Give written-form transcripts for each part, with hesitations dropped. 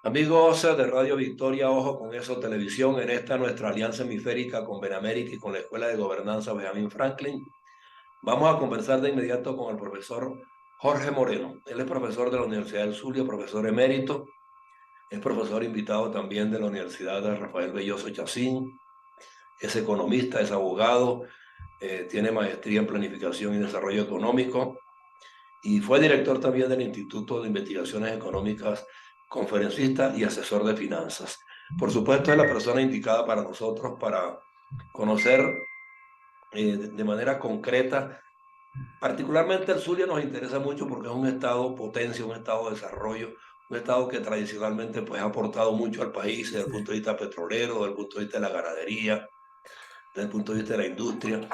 Amigos de Radio Victoria, ojo con eso, televisión, en esta nuestra alianza hemisférica con Benemérita y con la Escuela de Gobernanza Benjamin Franklin. Vamos a conversar de inmediato con el profesor Jorge Moreno. Él es profesor de la Universidad del Zulia, profesor emérito, es profesor invitado también de la Universidad de Rafael Belloso Chacín, es economista, es abogado, tiene maestría en Planificación y Desarrollo Económico y fue director también del Instituto de Investigaciones Económicas, conferencista y asesor de finanzas. Por supuesto, es la persona indicada para nosotros para conocer de manera concreta. Particularmente el Zulia nos interesa mucho porque es un estado potencia, un estado de desarrollo, un estado que tradicionalmente pues, ha aportado mucho al país desde el Sí. punto de vista petrolero, desde el punto de vista de la ganadería, desde el punto de vista de la industria.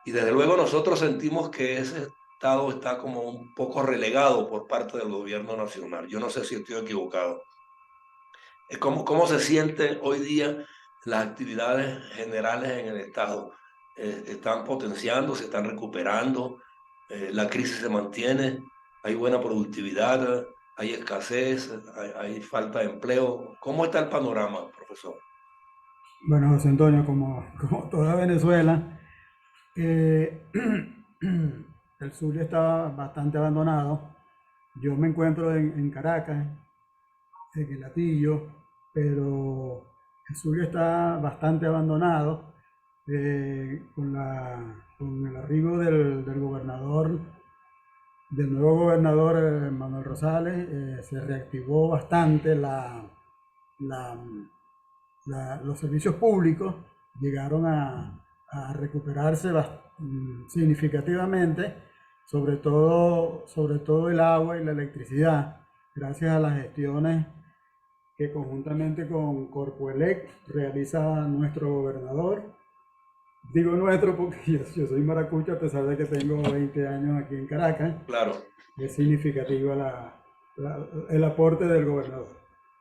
Y desde luego nosotros sentimos que ese estado está como un poco relegado por parte del gobierno nacional. Yo no sé si estoy equivocado. ¿Cómo se sienten hoy día las actividades generales en el estado? ¿Están potenciando, se están recuperando? ¿La crisis se mantiene? ¿Hay buena productividad? ¿Hay escasez? ¿Hay falta de empleo? ¿Cómo está el panorama, profesor? Bueno, José Antonio, como toda Venezuela, eh, el sur está bastante abandonado. Yo me encuentro en Caracas, en el Latillo, pero el sur está bastante abandonado. Con el arribo del gobernador, del nuevo gobernador Manuel Rosales, se reactivó bastante la, los servicios públicos llegaron a recuperarse significativamente, sobre todo el agua y la electricidad, gracias a las gestiones que conjuntamente con Corpoelec realiza nuestro gobernador. Digo nuestro porque yo soy maracucho a pesar de que tengo 20 años aquí en Caracas. Claro. Es significativa el aporte del gobernador.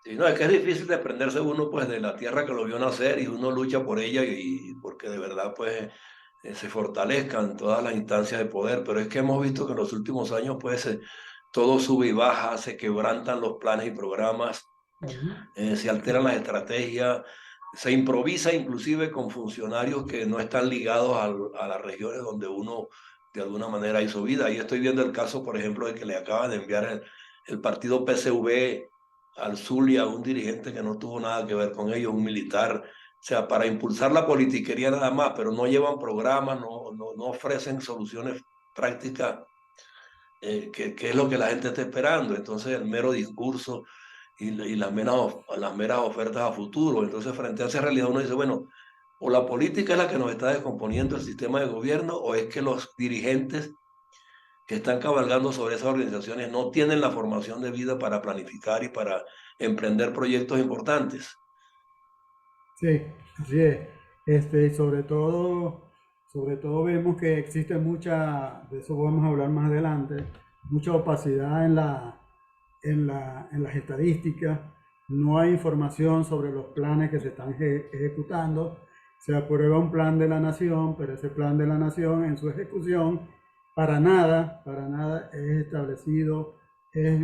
Sí, no, es que es difícil desprenderse uno pues de la tierra que lo vio nacer y uno lucha por ella y porque de verdad pues se fortalezcan todas las instancias de poder, pero es que hemos visto que en los últimos años pues todo sube y baja, se quebrantan los planes y programas, Uh -huh. se alteran las estrategias, se improvisa inclusive con funcionarios que no están ligados a las regiones donde uno de alguna manera hizo vida. Ahí estoy viendo el caso, por ejemplo, de que le acaban de enviar el partido PSV al Zulia, un dirigente que no tuvo nada que ver con ellos, un militar, o sea, para impulsar la politiquería nada más, pero no llevan programas, no ofrecen soluciones prácticas, que es lo que la gente está esperando. Entonces, el mero discurso y las meras ofertas a futuro. Entonces, frente a esa realidad, uno dice, bueno, o la política es la que nos está descomponiendo el sistema de gobierno, o es que los dirigentes que están cabalgando sobre esas organizaciones no tienen la formación de vida para planificar y para emprender proyectos importantes. Sí, así es. Sobre todo vemos que existe mucha, de eso vamos a hablar más adelante, mucha opacidad en las estadísticas. No hay información sobre los planes que se están ejecutando. Se aprueba un plan de la nación, pero ese plan de la nación en su ejecución para nada es establecido, es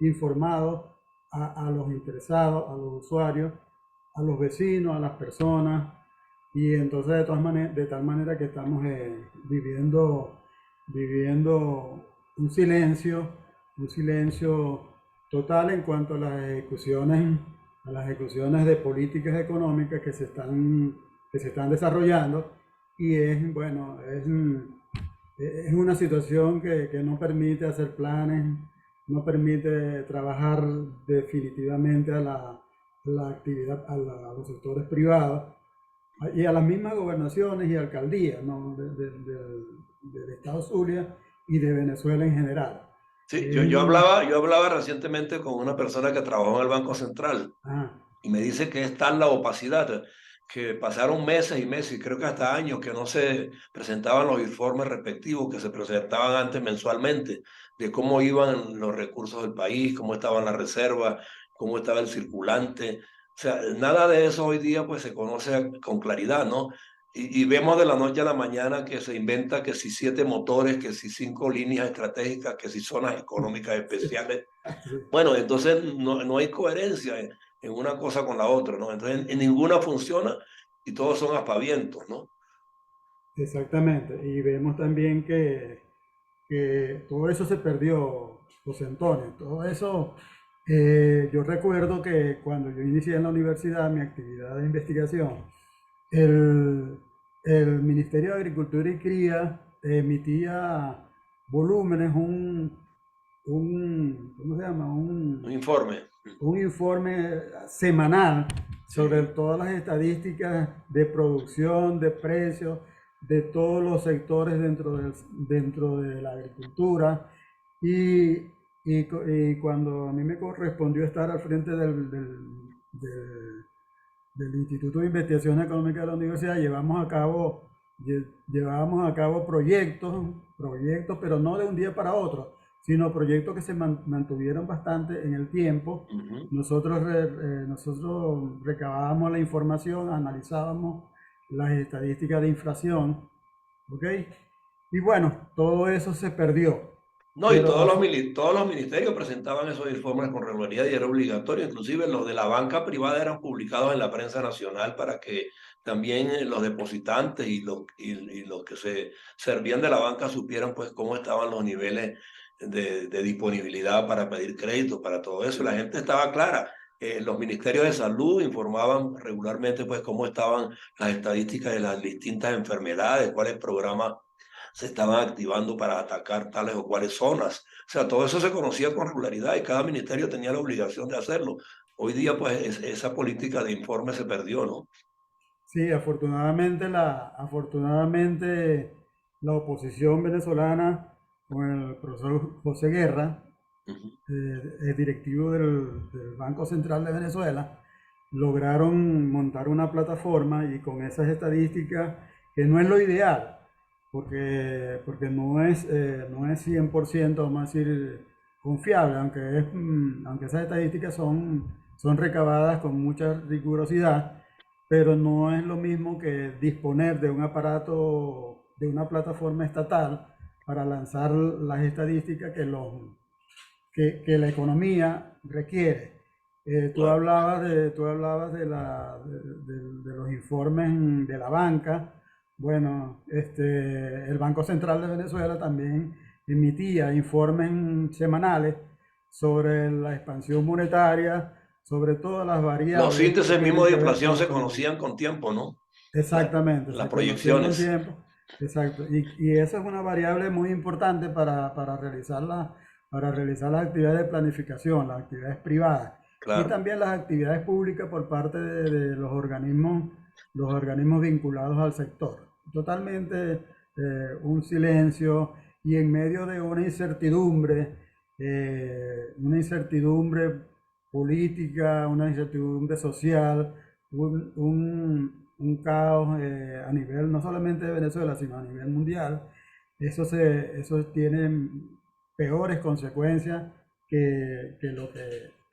informado a los interesados, a los usuarios, a los vecinos, a las personas, y entonces de tal manera que estamos viviendo un silencio total en cuanto a las ejecuciones de políticas económicas que se están desarrollando, y bueno, es una situación que no permite hacer planes, no permite trabajar definitivamente la actividad, a los sectores privados y a las mismas gobernaciones y alcaldías, ¿no? Del Estado Zulia y de Venezuela en general. Sí, Es un, yo hablaba recientemente con una persona que trabajó en el Banco Central ah, y me dice que es tal la opacidad que pasaron meses y meses, y creo que hasta años, que no se presentaban los informes respectivos que se presentaban antes mensualmente, de cómo iban los recursos del país, cómo estaban las reservas, cómo estaba el circulante. O sea, nada de eso hoy día pues se conoce con claridad, ¿no? Y vemos de la noche a la mañana que se inventa que si 7 motores, que si 5 líneas estratégicas, que si zonas económicas especiales. Sí, Bueno, entonces no hay coherencia en una cosa con la otra, ¿no? Entonces en ninguna funciona y todos son aspavientos, ¿no? exactamente. Y vemos también que todo eso se perdió, José Antonio. Todo eso, yo recuerdo que cuando yo inicié en la universidad mi actividad de investigación, el, el Ministerio de Agricultura y Cría emitía volúmenes, ¿cómo se llama? Un informe. Un informe semanal sobre Sí. todas las estadísticas de producción, de precios, de todos los sectores dentro de la agricultura. Y, y cuando a mí me correspondió estar al frente del del Instituto de Investigación Económica de la Universidad, llevábamos a cabo proyectos, pero no de un día para otro, sino proyectos que se mantuvieron bastante en el tiempo. Ujú. Nosotros recabábamos la información, analizábamos las estadísticas de inflación, ¿ok? Y bueno, todo eso se perdió, No, y pero todos los ministerios presentaban esos informes con regularidad y era obligatorio, inclusive los de la banca privada eran publicados en la prensa nacional para que también los depositantes y los que se servían de la banca supieran pues cómo estaban los niveles de disponibilidad para pedir crédito, para todo eso. La gente estaba clara. Los ministerios de salud informaban regularmente pues cómo estaban las estadísticas de las distintas enfermedades, cuáles programas se estaban activando para atacar tales o cuales zonas. O sea, todo eso se conocía con regularidad y cada ministerio tenía la obligación de hacerlo. Hoy día, pues, esa política de informe se perdió, ¿no? sí, afortunadamente la oposición venezolana con el profesor José Guerra, Ujú. el directivo del Banco Central de Venezuela, lograron montar una plataforma y con esas estadísticas, que no es lo ideal, porque no es 100%, vamos a decir, confiable, aunque esas estadísticas son recabadas con mucha rigurosidad, pero no es lo mismo que disponer de un aparato, de una plataforma estatal para lanzar las estadísticas que la economía requiere. Claro. Tú hablabas de los informes de la banca. Bueno, el Banco Central de Venezuela también emitía informes semanales sobre la expansión monetaria, sobre todas las Los variables que índices tienen mismos de que ver con inflación la se economía. conocían con tiempo, ¿no? Exactamente, Las se conocían con proyecciones. tiempo. Exacto. Y esa es una variable muy importante para realizar las actividades de planificación, las actividades privadas y Claro. también las actividades públicas por parte de los organismos vinculados al sector. Totalmente un silencio y en medio de una incertidumbre política, una incertidumbre social, un caos a nivel no solamente de Venezuela, sino a nivel mundial. Eso tiene peores consecuencias que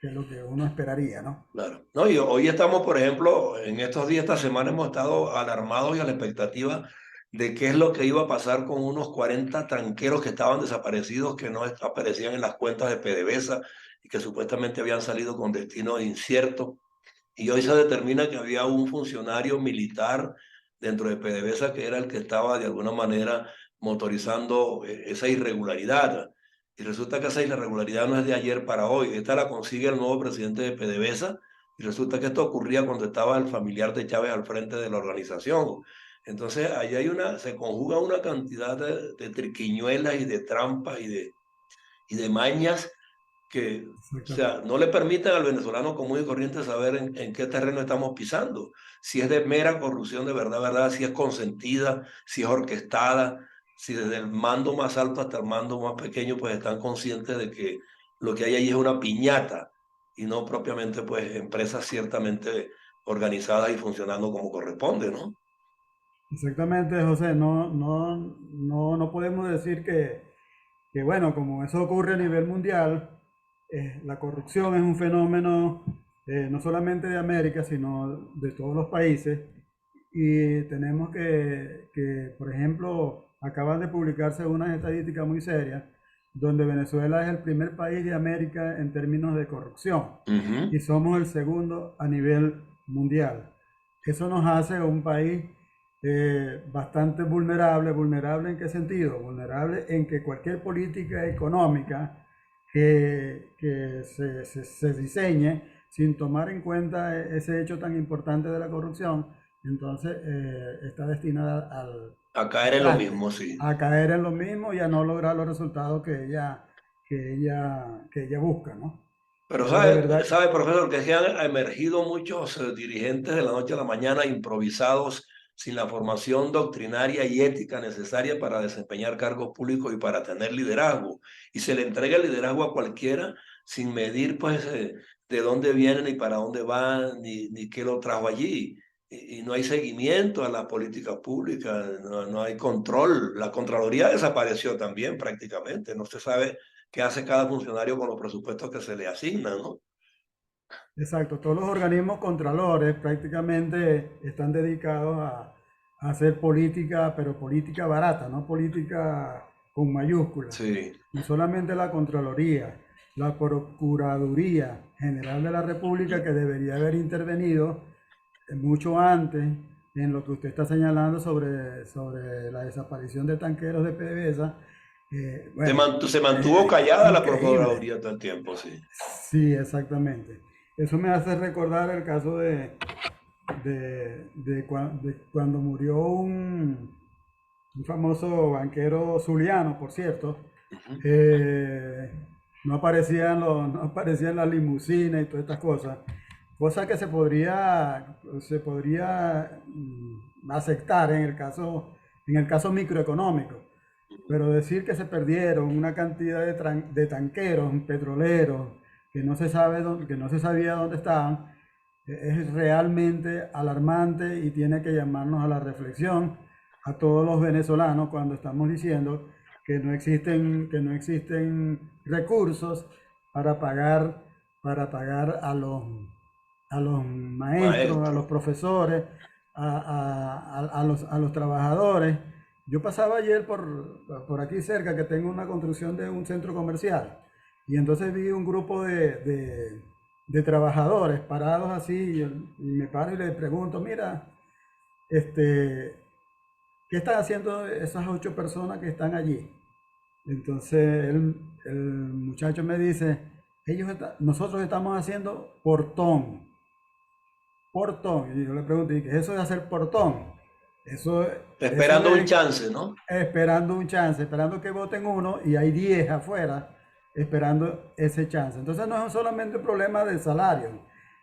lo que uno esperaría, ¿no? Claro. No, y hoy estamos, por ejemplo, en estos días, esta semana hemos estado alarmados y a la expectativa de qué es lo que iba a pasar con unos 40 tranqueros que estaban desaparecidos, que no aparecían en las cuentas de PDVSA y que supuestamente habían salido con destino incierto. Y hoy se determina que había un funcionario militar dentro de PDVSA que era el que estaba de alguna manera motorizando esa irregularidad. Y resulta que esa irregularidad no es de ayer para hoy. Esta la consigue el nuevo presidente de PDVSA y resulta que esto ocurría cuando estaba el familiar de Chávez al frente de la organización. Entonces, ahí se conjuga una cantidad de triquiñuelas y de trampas y de mañas que, o Exactamente. sea, no le permiten al venezolano común y corriente saber en qué terreno estamos pisando. Si es de mera corrupción de verdad, verdad, si es consentida, si es orquestada, si desde el mando más alto hasta el mando más pequeño, pues están conscientes de que lo que hay ahí es una piñata y no propiamente, pues, empresas ciertamente organizadas y funcionando como corresponde, ¿no? Exactamente, José. No podemos decir que, bueno, como eso ocurre a nivel mundial, la corrupción es un fenómeno no solamente de América, sino de todos los países. y tenemos por ejemplo, acaban de publicarse unas estadísticas muy serias donde Venezuela es el primer país de América en términos de corrupción Ujú. y somos el segundo a nivel mundial. Eso nos hace un país bastante vulnerable. ¿Vulnerable en qué sentido? Vulnerable en que cualquier política económica que se diseñe sin tomar en cuenta ese hecho tan importante de la corrupción, entonces está destinada A caer al en lo traste, mismo, sí. a caer en lo mismo y a no lograr los resultados que ella busca, ¿no? Pero Yo de sabe, verdad, sabe, profesor, que se han emergido muchos dirigentes de la noche a la mañana improvisados sin la formación doctrinaria y ética necesaria para desempeñar cargos públicos y para tener liderazgo. Y se le entrega el liderazgo a cualquiera sin medir, pues, de dónde viene, ni para dónde va, ni qué lo trajo allí. Y no hay seguimiento a las políticas públicas, no hay control. La Contraloría desapareció también prácticamente. No se sabe qué hace cada funcionario con los presupuestos que se le asignan, ¿no? exacto, todos los organismos contralores prácticamente están dedicados a hacer política, pero política barata, no política con mayúsculas. Sí. Y solamente la Contraloría, la Procuraduría General de la República, que debería haber intervenido mucho antes en lo que usted está señalando sobre la desaparición de tanqueros de PDVSA. Bueno, Se mantuvo callada la increíble. Procuraduría todo el tiempo, sí. Sí, exactamente. Eso me hace recordar el caso de cuando murió un famoso banquero zuliano, por cierto. Ujú. eh, no aparecían las limusinas y todas estas cosas. Cosa que se podría aceptar en el caso microeconómico. Pero decir que se perdieron una cantidad de tanqueros petroleros que no se sabía dónde estaban, es realmente alarmante y tiene que llamarnos a la reflexión a todos los venezolanos cuando estamos diciendo que no existen recursos para pagar, a los maestros, a los Maestro. profesores, a los trabajadores. Yo pasaba ayer por aquí cerca, que tengo una construcción de un centro comercial, y entonces vi un grupo de trabajadores parados así, y me paro y les pregunto, mira, este, ¿qué están haciendo esas 8 personas que están allí? Entonces el muchacho me dice, nosotros estamos haciendo portón. Portón. Y yo le pregunto, ¿y qué es eso de hacer portón? Eso, eso Esperando un es chance, ¿no? esperando un chance, esperando que voten uno y hay 10 afuera esperando ese chance. Entonces no es solamente un problema de salario,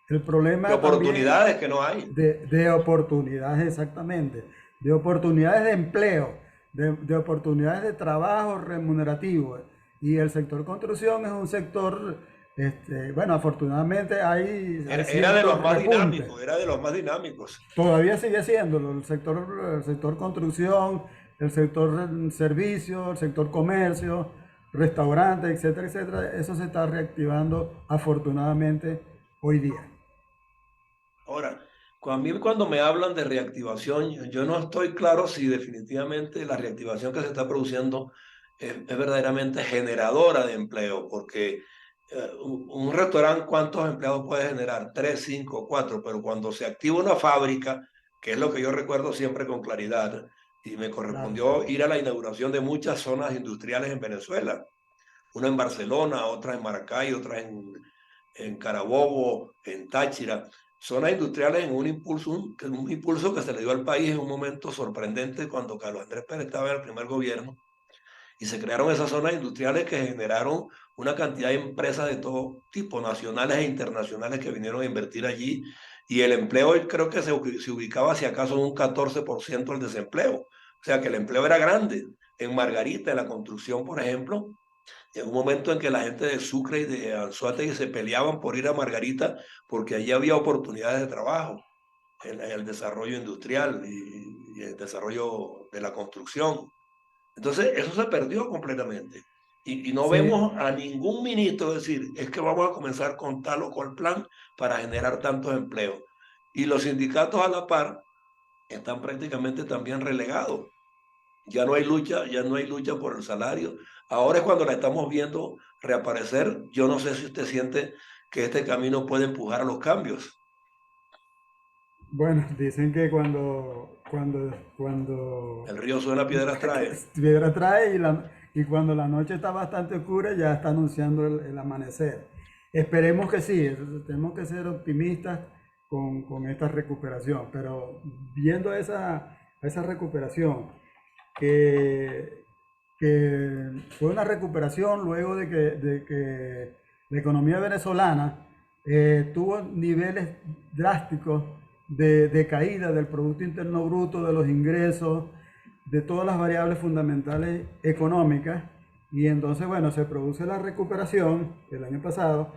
el De problema también oportunidades que no hay. de oportunidades, exactamente, de oportunidades de empleo, de oportunidades de trabajo remunerativo. Y el sector construcción es un sector, bueno, afortunadamente hay Era de cierto los más repunte. dinámicos, era de los más dinámicos. Todavía sigue siéndolo, el sector construcción, el sector servicio, el sector comercio, restaurantes, etcétera, etcétera. Eso se está reactivando afortunadamente hoy día. Ahora, a mí cuando me hablan de reactivación, yo no estoy claro si definitivamente la reactivación que se está produciendo es verdaderamente generadora de empleo, porque un restaurante, ¿cuántos empleados puede generar? Tres, cinco, cuatro, pero cuando se activa una fábrica, que es lo que yo recuerdo siempre con claridad, y me Claro, correspondió ir a la inauguración de muchas zonas industriales en Venezuela, una en Barcelona, otra en Maracay, otra en Carabobo, en Táchira, zonas industriales en un impulso que se le dio al país en un momento sorprendente cuando Carlos Andrés Pérez estaba en el primer gobierno y se crearon esas zonas industriales que generaron una cantidad de empresas de todo tipo, nacionales e internacionales que vinieron a invertir allí y el empleo creo que se ubicaba si acaso en un 14% del desempleo, o sea que el empleo era grande. En Margarita, en la construcción, por ejemplo, llegó un momento en que la gente de Sucre y de Anzoátegui se peleaban por ir a Margarita porque allí había oportunidades de trabajo en el desarrollo industrial y el desarrollo de la construcción. Entonces, eso se perdió completamente. Y no sí, vemos a ningún ministro decir, es que vamos a comenzar con tal o cual plan para generar tantos empleos. Y los sindicatos a la par están prácticamente también relegados. Ya no hay lucha por el salario. Ahora es cuando la estamos viendo reaparecer. Yo no sé si usted siente que este camino puede empujar a los cambios. Bueno, dicen que cuando El río suena, piedras trae. piedra trae y cuando la noche está bastante oscura ya está anunciando el amanecer. Esperemos que sí, tenemos que ser optimistas con esta recuperación, pero viendo esa recuperación, que, que fue una recuperación luego de que la economía venezolana tuvo niveles drásticos de caída del Producto Interno Bruto, de los ingresos, de todas las variables fundamentales económicas. Y entonces, bueno, se produce la recuperación el año pasado,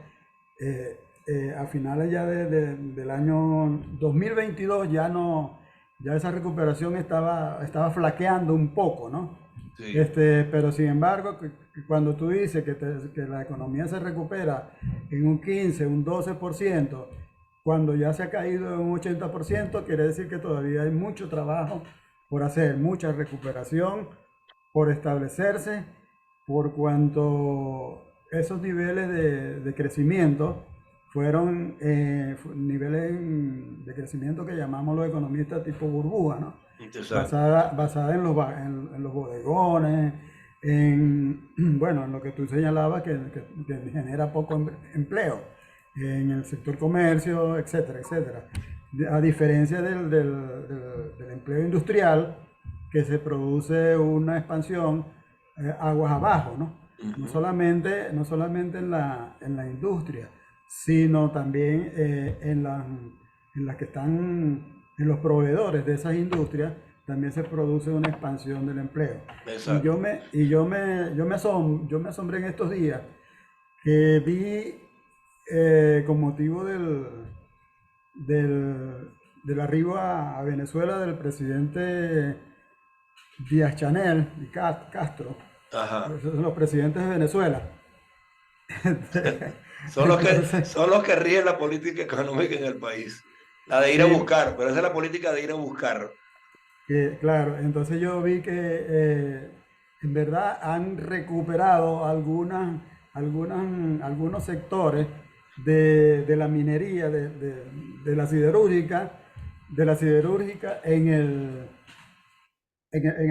a finales ya del año 2022 ya no, ya esa recuperación estaba flaqueando un poco, ¿no? Sí, Pero sin embargo, que cuando tú dices que la economía se recupera en un 15, un 12%, cuando ya se ha caído en un 80%, quiere decir que todavía hay mucho trabajo por hacer, mucha recuperación por establecerse, por cuanto esos niveles de crecimiento fueron niveles de crecimiento que llamamos los economistas tipo burbuja, ¿no? exacto. Basada en los bodegones, bueno, en lo que tú señalabas que genera poco empleo, en el sector comercio, etcétera, etcétera. A diferencia del empleo industrial, que se produce una expansión aguas abajo, ¿no? Ujú. No solamente en la industria, sino también en las que están, en los proveedores de esas industrias, también se produce una expansión del empleo. Exacto. Yo me asombré en estos días que vi con motivo del arribo a Venezuela del presidente Díaz Chanel y Castro, Ajá. esos son los presidentes de Venezuela. Son los que, Entonces, son los que ríen la política económica en el país. La de ir a sí, buscar, pero esa es la política de ir a buscar. claro, entonces yo vi que en verdad han recuperado algunos sectores de la minería, de la siderúrgica en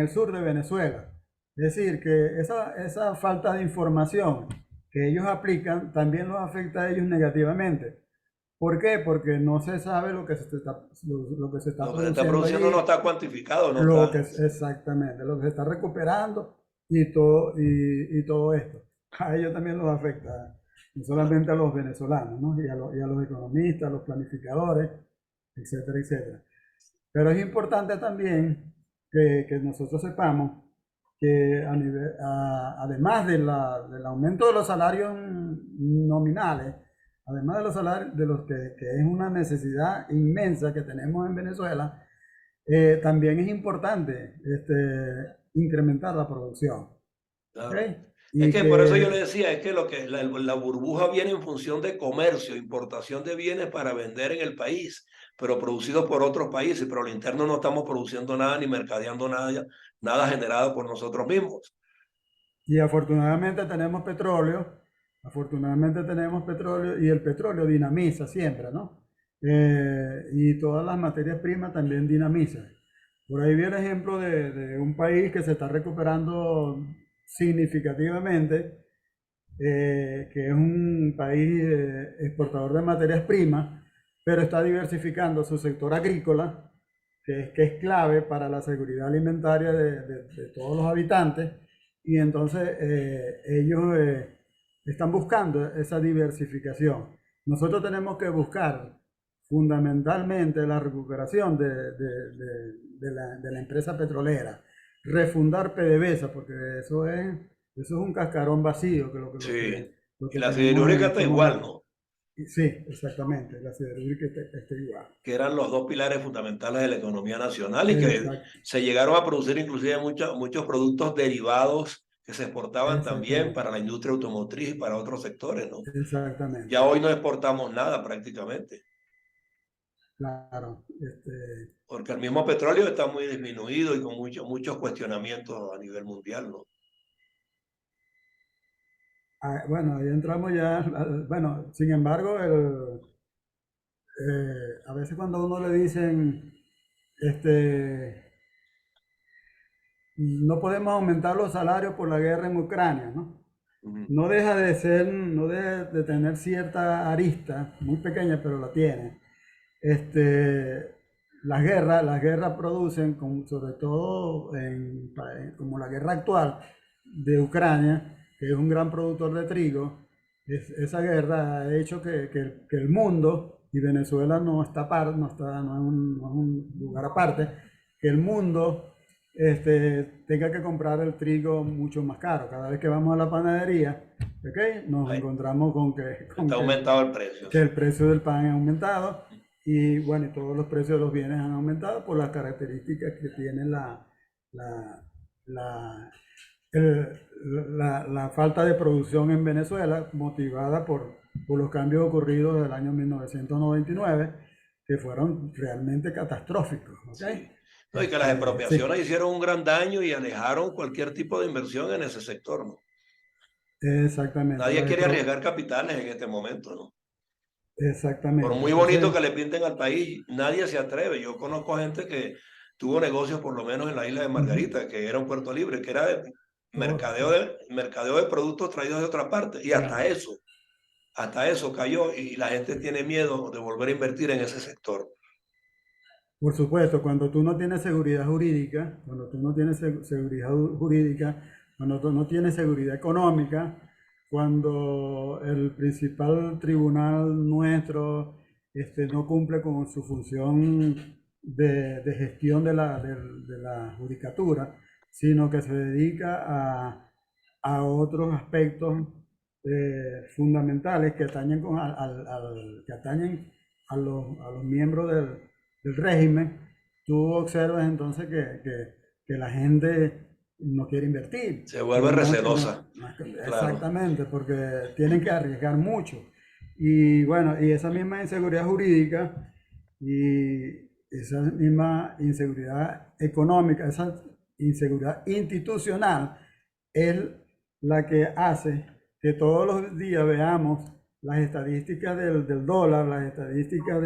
el sur de Venezuela. Es decir, que esa falta de información que ellos aplican también los afecta a ellos negativamente. ¿Por qué? Porque no se sabe lo que se está Lo que se está produciendo produciendo no allí, está cuantificado, no está. exactamente, lo que se está recuperando y todo esto. A ellos también los afecta, no solamente a los venezolanos, ¿no? Y a los economistas, a los planificadores, etcétera, etcétera. Pero es importante también que nosotros sepamos que además del aumento de los salarios nominales, además de los salarios, que es una necesidad inmensa que tenemos en Venezuela, también es importante incrementar la producción. ¿Ok? Claro. Es Y que por eso yo le que, decía, es que la burbuja viene en función de comercio, importación de bienes para vender en el país, pero producidos por otros países, pero al interno no estamos produciendo nada ni mercadeando nada, nada generado por nosotros mismos. y afortunadamente tenemos petróleo y el petróleo dinamiza siempre, ¿no? Y todas las materias primas también dinamizan. Por ahí vi el ejemplo de un país que se está recuperando significativamente, que es un país exportador de materias primas, pero está diversificando su sector agrícola, que es clave para la seguridad alimentaria de todos los habitantes, y entonces ellos están buscando esa diversificación. Nosotros tenemos que buscar fundamentalmente la recuperación de la empresa petrolera, refundar PDVSA, porque eso es un cascarón vacío, que lo, que lo Sí. que lo Y que la tenemos en siderúrgica está estos igual, momentos. ¿no? Sí, exactamente, la siderúrgica está igual. Que eran los dos pilares fundamentales de la economía nacional y que Exact- se llegaron a producir inclusive muchos productos derivados que se exportaban también exactamente, para la industria automotriz y para otros sectores, ¿no? Ya exactamente. hoy no exportamos nada prácticamente. claro. Porque el mismo petróleo está muy disminuido y con muchos cuestionamientos a nivel mundial, ¿no? Bueno, ahí entramos ya, bueno, sin embargo, a veces cuando a uno le dicen, este, no podemos aumentar los salarios por la guerra en Ucrania, ¿no? Ujú. No deja de ser, no deja de tener cierta arista, muy pequeña, pero la tiene. Este, las guerras producen, sobre todo como la guerra actual de Ucrania, que es un gran productor de trigo. Esa guerra ha hecho que el mundo, y Venezuela no es un lugar aparte, que el mundo tenga que comprar el trigo mucho más caro. Cada vez que vamos a la panadería, ¿ok? Nos Ahí encontramos con que, está con que aumentado el precio, que sí. el precio del pan ha aumentado y bueno, y todos los precios de los bienes han aumentado por las características que tiene la, la, el- la falta de producción en Venezuela, motivada por los cambios ocurridos del año 1999, que fueron realmente catastróficos, ¿ok? Sí. No, y que las Sí, expropiaciones hicieron un gran daño y alejaron cualquier tipo de inversión en ese sector, ¿no? exactamente, Nadie quiere arriesgar capitales en este momento, ¿no? Por exactamente. muy bonito Entonces, que le pinten al país, nadie se atreve. Yo conozco gente que tuvo negocios, por lo menos en la isla de ujú, Margarita, que era un puerto libre, que era de correcto, mercadeo de productos traídos de otra parte. Y claro. hasta eso cayó y la gente tiene miedo de volver a invertir en ese sector. Por supuesto, cuando tú no tienes seguridad jurídica, cuando tú no tienes seguridad jurídica, cuando tú no tienes seguridad económica, cuando el principal tribunal nuestro no cumple con su función de gestión de la judicatura, sino que se dedica a otros aspectos fundamentales que atañen, que atañen a los miembros del régimen. Tú observas entonces que la gente no quiere invertir, Se que vuelve no, que recelosa, no, claro. exactamente, porque tienen que arriesgar mucho. Y bueno, y esa misma inseguridad jurídica y esa misma inseguridad económica, esa inseguridad institucional es la que hace que todos los días veamos las estadísticas del dólar, las estadísticas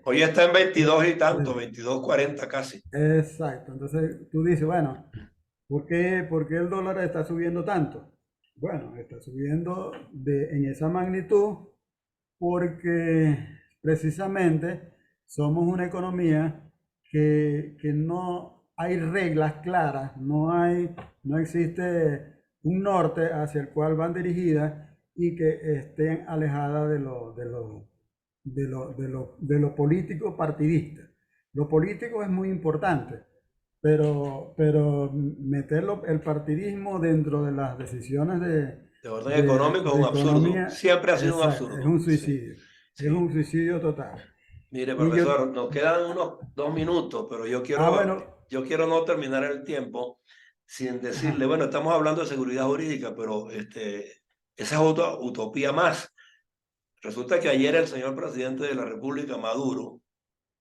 Hoy está en 22 y tanto, de- 22,40 casi. exacto. Entonces tú dices, bueno, ¿por qué el dólar está subiendo tanto? Bueno, está subiendo en esa magnitud porque precisamente somos una economía que no hay reglas claras, no existe un norte hacia el cual van dirigidas y que estén alejadas de lo político partidista. Lo político es muy importante, pero meterlo, el partidismo dentro de las decisiones De orden de, económico es de un absurdo. economía Siempre ha sido un es absurdo. un Sí, suicidio. Es sí. un suicidio total. Mire, Y yo, profesor, nos quedan unos 2 minutos, pero bueno, yo quiero no terminar el tiempo sin decirle, ajá, bueno, estamos hablando de seguridad jurídica, pero esa es otra utopía más. Resulta que ayer el señor presidente de la República, Maduro,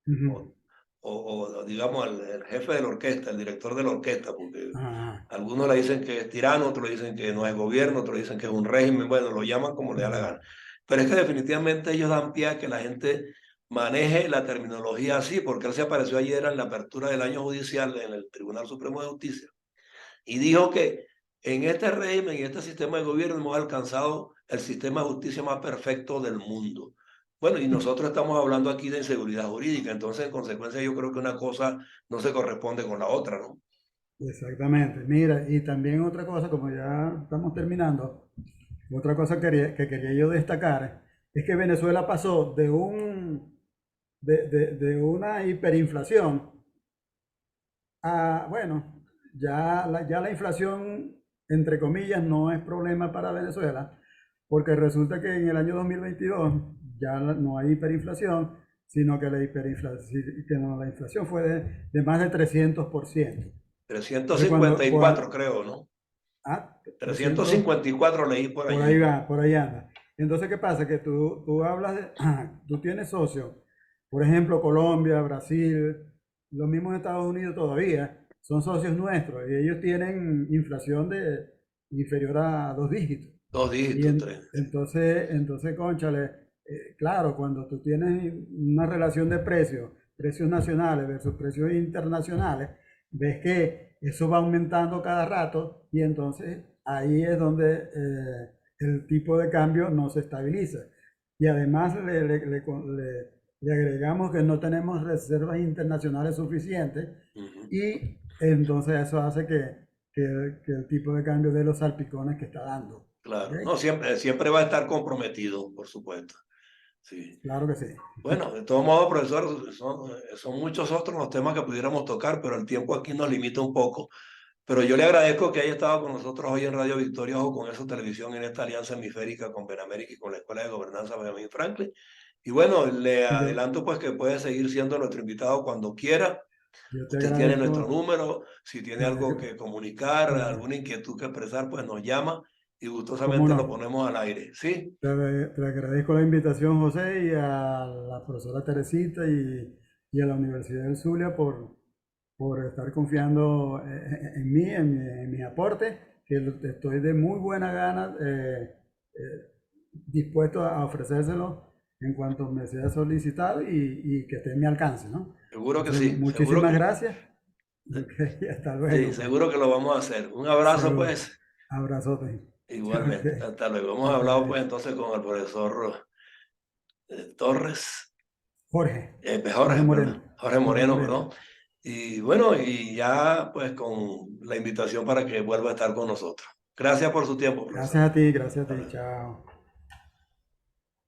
ujú, o, o digamos el jefe de la orquesta, el director de la orquesta, porque ajá, algunos le dicen que es tirano, otros le dicen que no es gobierno, otros le dicen que es un régimen, bueno, lo llaman como le da la ujú, gana. Pero es que definitivamente ellos dan pie a que la gente maneje la terminología así, porque él se apareció ayer en la apertura del año judicial en el Tribunal Supremo de Justicia y dijo que en este régimen y este sistema de gobierno hemos alcanzado el sistema de justicia más perfecto del mundo. Bueno, y nosotros estamos hablando aquí de inseguridad jurídica, entonces en consecuencia yo creo que una cosa no se corresponde con la otra, ¿no? exactamente. Mira, y también otra cosa, como ya estamos terminando, otra cosa que quería yo destacar es que Venezuela pasó de una hiperinflación bueno, ya la inflación, entre comillas, no es problema para Venezuela, porque resulta que en el año 2022 ya no hay hiperinflación, sino que la inflación fue de más de 300%. trescientos Entonces, cincuenta y cuatro creo, ¿no? 300, 354 leí por por ahí allí. va, por ahí anda. Entonces, ¿qué pasa? Que tú hablas tú tienes socio, Por ejemplo, Colombia, Brasil, los mismos Estados Unidos todavía son socios nuestros y ellos tienen inflación de inferior a 2 dígitos. Dos Y dígitos, tres. entonces, cónchale, claro, cuando tú tienes una relación de precios, precios nacionales versus precios internacionales, ves que eso va aumentando cada rato y entonces ahí es donde el tipo de cambio no se estabiliza. Y además le agregamos que no tenemos reservas internacionales suficientes Ujú. y entonces eso hace que el tipo de cambio de los salpicones que está dando. ¿Ok? Claro, no, siempre va a estar comprometido, por supuesto. Sí. Claro que sí. Bueno, de todos modos, profesor, son muchos otros los temas que pudiéramos tocar, pero el tiempo aquí nos limita un poco. Pero yo le agradezco que haya estado con nosotros hoy en Radio Victoria o con eso Televisión en esta alianza hemisférica con Benamérica y con la Escuela de Gobernanza Benjamin Franklin. Y bueno, le Yo, adelanto pues que puede seguir siendo nuestro invitado cuando quiera. yo te Usted tiene nuestro agradezco, número, si tiene te algo agra- que comunicar, te- alguna inquietud que expresar, pues nos llama y cómo gustosamente lo no. ponemos al aire. ¿Sí? Te agradezco la invitación, José, y a la profesora Teresita y a la Universidad del Zulia por estar confiando en mí, en mi aporte, que estoy de muy buena gana, dispuesto a ofrecérselo en cuanto me sea solicitado y que esté en mi alcance, ¿no? Seguro que Entonces, sí, seguro muchísimas que gracias. Ok, hasta sí, luego, pues. seguro que lo vamos a hacer. Un abrazo, Seguro. pues, Abrazote. Ok, igualmente. Hasta luego. Hemos ok. hablado, pues, entonces con el profesor Torres, Jorge, Jorge Jorge, Moreno. perdón, Jorge Jorge Moreno, Moreno. perdón. Y bueno, y ya, pues, con la invitación para que vuelva a estar con nosotros. Gracias por su tiempo, profesor. Gracias a ti, Hasta chao.